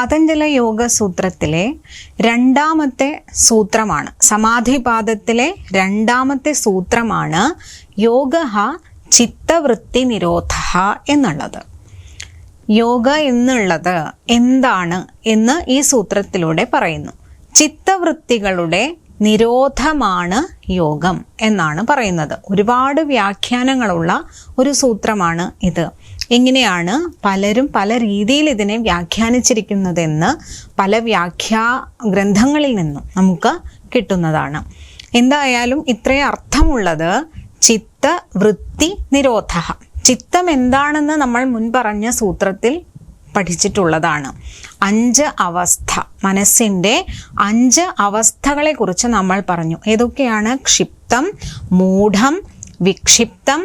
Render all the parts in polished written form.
പാതഞ്ജല യോഗ സൂത്രത്തിലെ രണ്ടാമത്തെ സൂത്രമാണ്, സമാധിപാദത്തിലെ രണ്ടാമത്തെ സൂത്രമാണ് യോഗഃ ചിത്തവൃത്തി നിരോധഃ എന്നുള്ളത്. യോഗ എന്നുള്ളത് എന്താണ് എന്ന് ഈ സൂത്രത്തിലൂടെ പറയുന്നു. ചിത്തവൃത്തികളുടെ നിരോധമാണ് യോഗം എന്നാണ് പറയുന്നത്. ഒരുപാട് വ്യാഖ്യാനങ്ങളുള്ള ഒരു സൂത്രമാണ് ഇത്. എങ്ങനെയാണ് പലരും പല രീതിയിൽ ഇതിനെ വ്യാഖ്യാനിച്ചിരിക്കുന്നതെന്ന് പല ഗ്രന്ഥങ്ങളിൽ നിന്നും നമുക്ക് കിട്ടുന്നതാണ്. എന്തായാലും ഇത്രയും അർത്ഥമുള്ളത് ചിത്തവൃത്തി നിരോധ. ചിത്തം എന്താണെന്ന് നമ്മൾ മുൻ പറഞ്ഞ സൂത്രത്തിൽ പഠിച്ചിട്ടുള്ളതാണ്. 5 അവസ്ഥ, മനസ്സിൻ്റെ 5 അവസ്ഥകളെ കുറിച്ച് നമ്മൾ പറഞ്ഞു. ഏതൊക്കെയാണ്? ക്ഷിപ്തം, മൂഢം, വിക്ഷിപ്തം,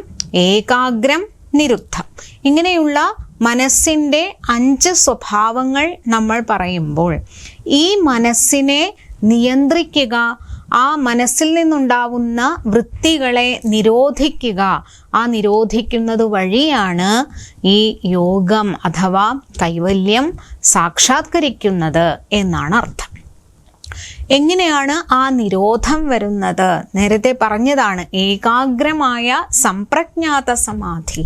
ഏകാഗ്രം, നിരുദ്ധം. ഇങ്ങനെയുള്ള മനസ്സിൻ്റെ 5 സ്വഭാവങ്ങൾ നമ്മൾ പറയുമ്പോൾ ഈ മനസ്സിനെ നിയന്ത്രിക്കുക, ആ മനസ്സിൽ നിന്നുണ്ടാവുന്ന വൃത്തികളെ നിരോധിക്കുക, ആ നിരോധിക്കുന്നത് വഴിയാണ് ഈ യോഗം അഥവാ കൈവല്യം സാക്ഷാത്കരിക്കുന്നത് എന്നാണ് അർത്ഥം. എങ്ങനെയാണ് ആ നിരോധം വരുന്നത്? നേരത്തെ പറഞ്ഞതാണ്, ഏകാഗ്രമായ സംപ്രജ്ഞാത സമാധി.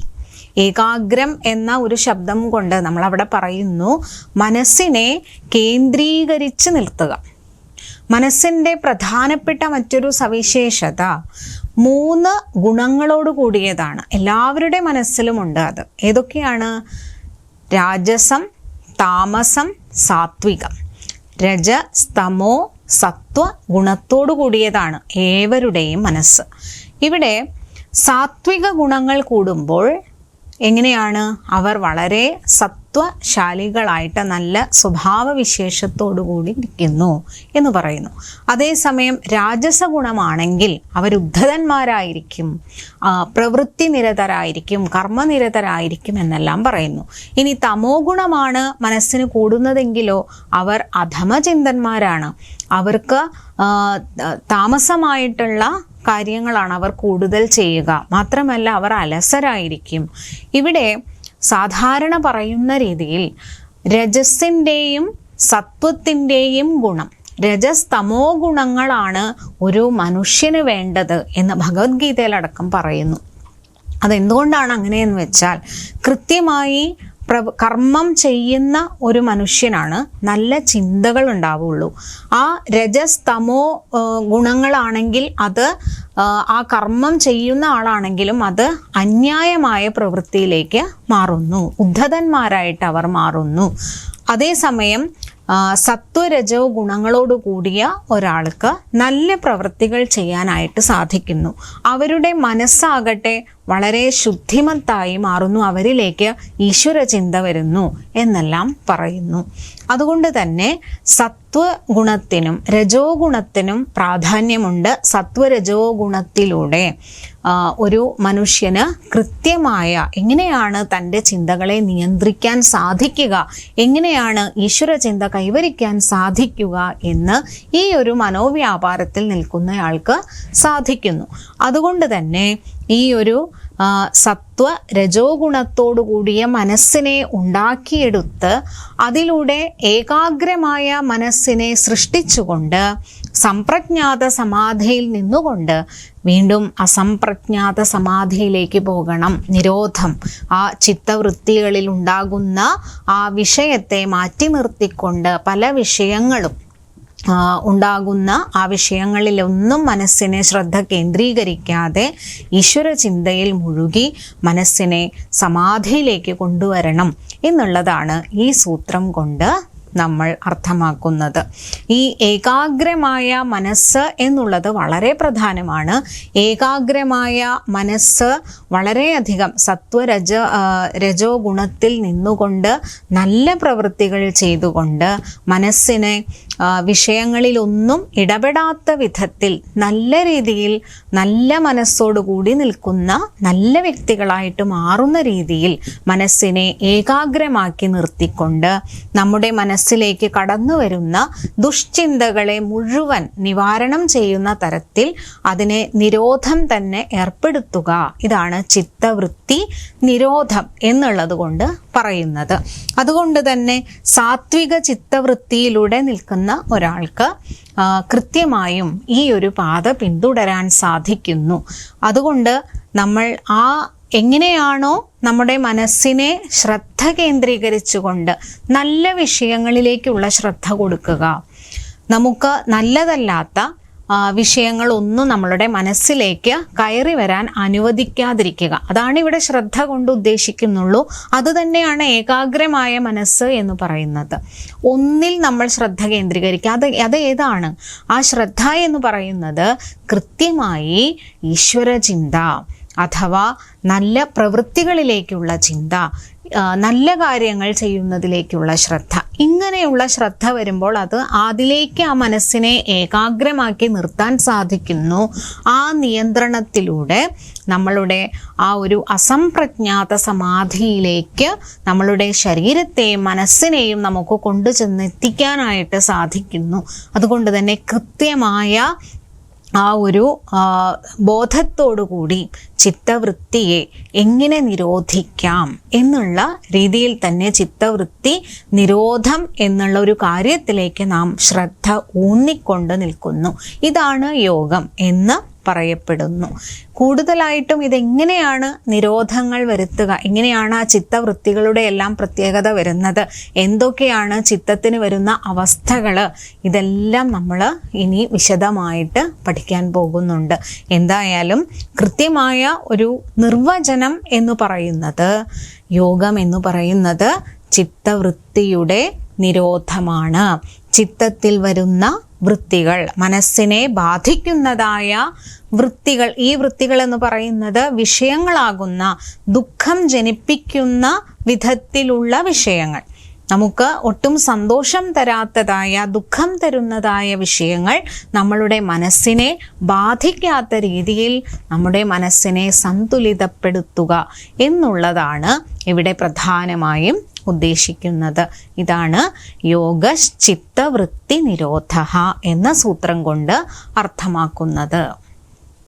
ഏകാഗ്രം എന്ന ഒരു ശബ്ദം കൊണ്ട് നമ്മൾ അവിടെ പറയുന്നു മനസ്സിനെ കേന്ദ്രീകരിച്ച് നിർത്തുക. മനസ്സിൻ്റെ പ്രധാനപ്പെട്ട മറ്റൊരു സവിശേഷത 3 ഗുണങ്ങളോട് കൂടിയതാണ്. എല്ലാവരുടെ മനസ്സിലുമുണ്ട് അത്. ഏതൊക്കെയാണ്? രാജസം, താമസം, സാത്വികം. രജ, സ്തമോ, സത്വ ഗുണത്തോടു കൂടിയതാണ് ഏവരുടെയും മനസ്സ്. ഇവിടെ സാത്വിക ഗുണങ്ങൾ കൂടുമ്പോൾ എങ്ങനെയാണ്? അവർ വളരെ സത്വശാലികളായിട്ട് നല്ല സ്വഭാവവിശേഷത്തോടു കൂടി ഇരിക്കുന്നു എന്ന് പറയുന്നു. അതേസമയം രാജസ ഗുണമാണെങ്കിൽ അവർ ഉദ്ധതന്മാരായിരിക്കും, പ്രവൃത്തി നിരതരായിരിക്കും, കർമ്മനിരതരായിരിക്കും എന്നെല്ലാം പറയുന്നു. ഇനി തമോ ഗുണമാണ് മനസ്സിന് കൂടുന്നതെങ്കിലോ അവർ അധമചിന്തന്മാരാണ്. അവർക്ക് താമസമായിട്ടുള്ള കാര്യങ്ങളാണ് അവർ കൂടുതൽ ചെയ്യുക. മാത്രമല്ല അവർ അലസരായിരിക്കും. ഇവിടെ സാധാരണ പറയുന്ന രീതിയിൽ രജസ്സിൻ്റെയും സത്വത്തിൻ്റെയും ഗുണം, രജസ്തമോ ഗുണങ്ങളാണ് ഒരു മനുഷ്യന് വേണ്ടത് എന്ന് ഭഗവത്ഗീതയിലടക്കം പറയുന്നു. അതെന്തുകൊണ്ടാണ് അങ്ങനെയെന്ന് വെച്ചാൽ കൃത്യമായി കർമ്മം ചെയ്യുന്ന ഒരു മനുഷ്യനാണ് നല്ല ചിന്തകൾ ഉണ്ടാവുള്ളൂ. ആ രജസ്തമോ ഗുണങ്ങളാണെങ്കിൽ അത് ആ കർമ്മം ചെയ്യുന്ന ആളാണെങ്കിലും അത് അന്യായമായ പ്രവൃത്തിയിലേക്ക് മാറുന്നു, ഉദ്ധതന്മാരായിട്ട് അവർ മാറുന്നു. അതേസമയം സത്വരജോ ഗുണങ്ങളോട് കൂടിയ ഒരാൾക്ക് നല്ല പ്രവൃത്തികൾ ചെയ്യാനായിട്ട് സാധിക്കുന്നു. അവരുടെ മനസ്സാകട്ടെ വളരെ ശുദ്ധിമത്തായി മാറുന്നു, അവരിലേക്ക് ഈശ്വര ചിന്ത വരുന്നു എന്നെല്ലാം പറയുന്നു. അതുകൊണ്ട് തന്നെ സത്വഗുണത്തിനും രജോ ഗുണത്തിനും പ്രാധാന്യമുണ്ട്. സത്വരജോ ഗുണത്തിലൂടെ ഒരു മനുഷ്യന് കൃത്യമായ എങ്ങനെയാണ് തൻ്റെ ചിന്തകളെ നിയന്ത്രിക്കാൻ സാധിക്കുക, എങ്ങനെയാണ് ഈശ്വര ചിന്ത കൈവരിക്കാൻ സാധിക്കുക എന്ന് ഈ ഒരു മനോവ്യാപാരത്തിൽ നിൽക്കുന്നയാൾക്ക് സാധിക്കുന്നു. അതുകൊണ്ട് തന്നെ ഈ ഒരു സത്വ രജോ ഗുണത്തോടു കൂടിയ മനസ്സിനെ ഉണ്ടാക്കിയെടുത്ത് അതിലൂടെ ഏകാഗ്രമായ മനസ്സിനെ സൃഷ്ടിച്ചുകൊണ്ട് സംപ്രജ്ഞാത സമാധിയിൽ നിന്നുകൊണ്ട് വീണ്ടും അസംപ്രജ്ഞാത സമാധിയിലേക്ക് പോകണം. നിരോധം, ആ ചിത്തവൃത്തികളിൽ ഉണ്ടാകുന്ന ആ വിഷയത്തെ മാറ്റി നിർത്തിക്കൊണ്ട് പല വിഷയങ്ങളും ഉണ്ടാകുന്ന ആ വിഷയങ്ങളിലൊന്നും മനസ്സിനെ ശ്രദ്ധ കേന്ദ്രീകരിക്കാതെ ഈശ്വര ചിന്തയിൽ മുഴുകി മനസ്സിനെ സമാധിയിലേക്ക് കൊണ്ടുവരണം എന്നുള്ളതാണ് ഈ സൂത്രം കൊണ്ട് നമ്മൾ അർത്ഥമാക്കുന്നത്. ഈ ഏകാഗ്രമായ മനസ്സ് എന്നുള്ളത് വളരെ പ്രധാനമാണ്. ഏകാഗ്രമായ മനസ്സ് വളരെയധികം രജോ ഗുണത്തിൽ നിന്നുകൊണ്ട് നല്ല പ്രവൃത്തികൾ ചെയ്തുകൊണ്ട് മനസ്സിനെ വിഷയങ്ങളിലൊന്നും ഇടപെടാത്ത വിധത്തിൽ നല്ല രീതിയിൽ നല്ല മനസ്സോടുകൂടി നിൽക്കുന്ന നല്ല വ്യക്തികളായിട്ട് മാറുന്ന രീതിയിൽ മനസ്സിനെ ഏകാഗ്രമാക്കി നിർത്തിക്കൊണ്ട് നമ്മുടെ മനസ്സിലേക്ക് കടന്നു വരുന്ന ദുഷ്ചിന്തകളെ മുഴുവൻ നിവാരണം ചെയ്യുന്ന തരത്തിൽ അതിനെ നിരോധം തന്നെ ഏർപ്പെടുത്തുക. ഇതാണ് ചിത്തവൃത്തി നിരോധം എന്നുള്ളത് കൊണ്ട് പറയുന്നത്. അതുകൊണ്ട് തന്നെ സാത്വിക ചിത്തവൃത്തിയിലൂടെ നിൽക്കുന്ന ഒരാൾക്ക് കൃത്യമായും ഈ ഒരു പാത പിന്തുടരാൻ സാധിക്കുന്നു. അതുകൊണ്ട് നമ്മൾ എങ്ങനെയാണോ നമ്മുടെ മനസ്സിനെ ശ്രദ്ധ കേന്ദ്രീകരിച്ചുകൊണ്ട് നല്ല വിഷയങ്ങളിലേക്കുള്ള ശ്രദ്ധ കൊടുക്കുക, നമുക്ക് നല്ലതല്ലാത്ത വിഷയങ്ങളൊന്നും നമ്മളുടെ മനസ്സിലേക്ക് കയറി വരാൻ അനുവദിക്കാതിരിക്കുക. അതാണ് ഇവിടെ ശ്രദ്ധ കൊണ്ട് ഉദ്ദേശിക്കുന്നുള്ളൂ. അതുതന്നെയാണ് ഏകാഗ്രമായ മനസ്സ് എന്ന് പറയുന്നത്. ഒന്നിൽ നമ്മൾ ശ്രദ്ധ കേന്ദ്രീകരിക്കുക. അത് ഏതാണ്? ആ ശ്രദ്ധ എന്ന് പറയുന്നത് കൃത്യമായി ഈശ്വരചിന്ത അഥവാ നല്ല പ്രവൃത്തികളിലേക്കുള്ള ചിന്ത, നല്ല കാര്യങ്ങൾ ചെയ്യുന്നതിലേക്കുള്ള ശ്രദ്ധ. ഇങ്ങനെയുള്ള ശ്രദ്ധ വരുമ്പോൾ അത് അതിലേക്ക് ആ മനസ്സിനെ ഏകാഗ്രമാക്കി നിർത്താൻ സാധിക്കുന്നു. ആ നിയന്ത്രണത്തിലൂടെ നമ്മളുടെ ആ ഒരു അസംപ്രജ്ഞാത സമാധിയിലേക്ക് നമ്മളുടെ ശരീരത്തെയും മനസ്സിനെയും നമുക്ക് കൊണ്ടുചെന്നെത്തിക്കാനായിട്ട് സാധിക്കുന്നു. അതുകൊണ്ട് തന്നെ കൃത്യമായ ആ ഒരു ബോധത്തോടുകൂടി ചിത്തവൃത്തിയെ എങ്ങനെ നിരോധിക്കാം എന്നുള്ള രീതിയിൽ തന്നെ ചിത്തവൃത്തി നിരോധം എന്നുള്ള ഒരു കാര്യത്തിലേക്ക് നാം ശ്രദ്ധ ഊന്നിക്കൊണ്ട് നിൽക്കുന്നു. ഇതാണ് യോഗം എന്ന് പറയപ്പെടുന്നു. കൂടുതലായിട്ടും ഇതെങ്ങനെയാണ് നിരോധങ്ങൾ വരുത്തുക, എങ്ങനെയാണ് ആ ചിത്തവൃത്തികളുടെ എല്ലാം പ്രത്യേകത വരുന്നത്, എന്തൊക്കെയാണ് ചിത്തത്തിന് വരുന്ന അവസ്ഥകൾ, ഇതെല്ലാം നമ്മൾ ഇനി വിശദമായിട്ട് പഠിക്കാൻ പോകുന്നുണ്ട്. എന്തായാലും കൃത്യമായ ഒരു നിർവചനം എന്ന് പറയുന്നത്, യോഗം എന്ന് പറയുന്നത് ചിത്തവൃത്തിയുടെ നിരോധമാണ്. ചിത്തത്തിൽ വരുന്ന വൃത്തികൾ, മനസ്സിനെ ബാധിക്കുന്നതായ വൃത്തികൾ, ഈ വൃത്തികൾ എന്ന് പറയുന്നത് വിഷയങ്ങളാകുന്ന, ദുഃഖം ജനിപ്പിക്കുന്ന വിധത്തിലുള്ള വിഷയങ്ങൾ, നമുക്ക് ഒട്ടും സന്തോഷം തരാത്തതായ, ദുഃഖം തരുന്നതായ വിഷയങ്ങൾ നമ്മളുടെ മനസ്സിനെ ബാധിക്കാത്ത രീതിയിൽ നമ്മുടെ മനസ്സിനെ സന്തുലിതപ്പെടുത്തുക എന്നുള്ളതാണ് ഇവിടെ പ്രധാനമായും ഉദ്ദേശിക്കുന്നത്. ഇതാണ് യോഗശ്ചിത്തവൃത്തി നിരോധഃ എന്ന സൂത്രം കൊണ്ട് അർത്ഥമാക്കുന്നത്.